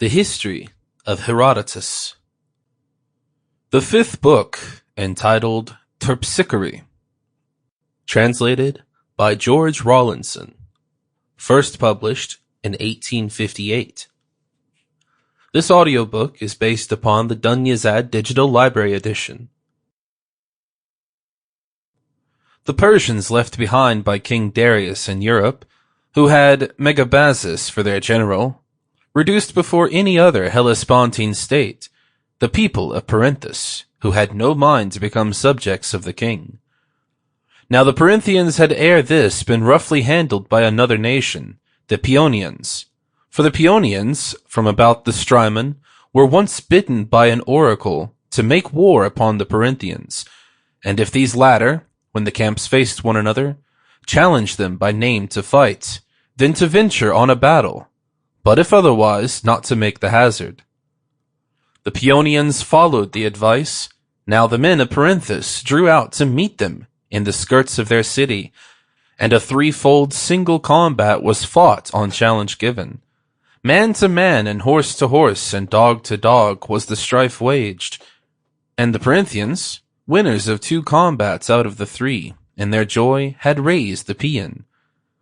The History of Herodotus. The fifth book, entitled Terpsichore. Translated by George Rawlinson. First published in 1858. This audiobook is based upon the Dunyazad Digital Library Edition. The Persians left behind by King Darius in Europe, who had Megabazus for their general, reduced before any other Hellespontine state, the people of Perinthus, who had no mind to become subjects of the king. Now the Perinthians had ere this been roughly handled by another nation, the Paeonians. For the Paeonians, from about the Strymon, were once bidden by an oracle to make war upon the Perinthians, and if these latter, when the camps faced one another, challenged them by name to fight, then to venture on a battle, but if otherwise, not to make the hazard. The Paeonians followed the advice. Now the men of Perinthus drew out to meet them in the skirts of their city, and a threefold single combat was fought on challenge given. Man to man and horse to horse and dog to dog was the strife waged, and the Perinthians, winners of 2 combats out of the 3, in their joy had raised the paean.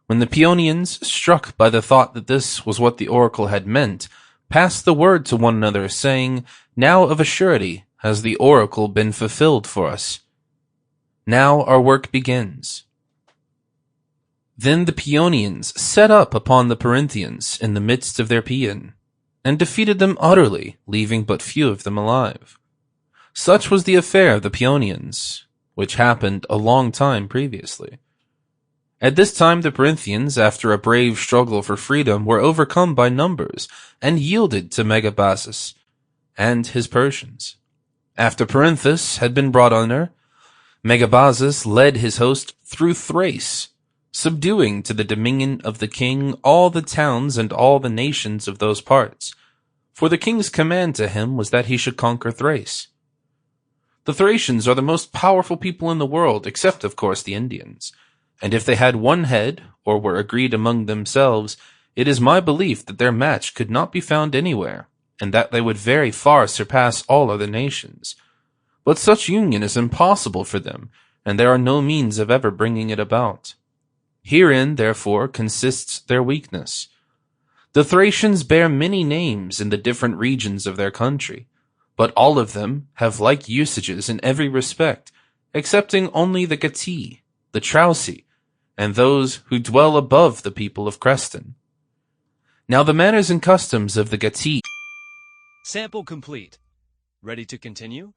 When the Paeonians, struck by the thought that this was what the oracle had meant, passed the word to one another, saying, "Now of a surety has the oracle been fulfilled for us. Now our work begins." Then the Paeonians set up upon the Perinthians in the midst of their paean, and defeated them utterly, leaving but few of them alive. Such was the affair of the Paeonians, which happened a long time previously. At this time the Perinthians, after a brave struggle for freedom, were overcome by numbers, and yielded to Megabazus and his Persians. After Perinthus had been brought under, Megabazus led his host through Thrace, subduing to the dominion of the king all the towns and all the nations of those parts, for the king's command to him was that he should conquer Thrace. The Thracians are the most powerful people in the world, except of course the Indians. And if they had one head, or were agreed among themselves, it is my belief that their match could not be found anywhere, and that they would very far surpass all other nations. But such union is impossible for them, and there are no means of ever bringing it about. Herein, therefore, consists their weakness. The Thracians bear many names in the different regions of their country, but all of them have like usages in every respect, excepting only the Gati, the Trausi, and those who dwell above the people of Creston. Now the manners and customs of the Gati. Sample complete. Ready to continue?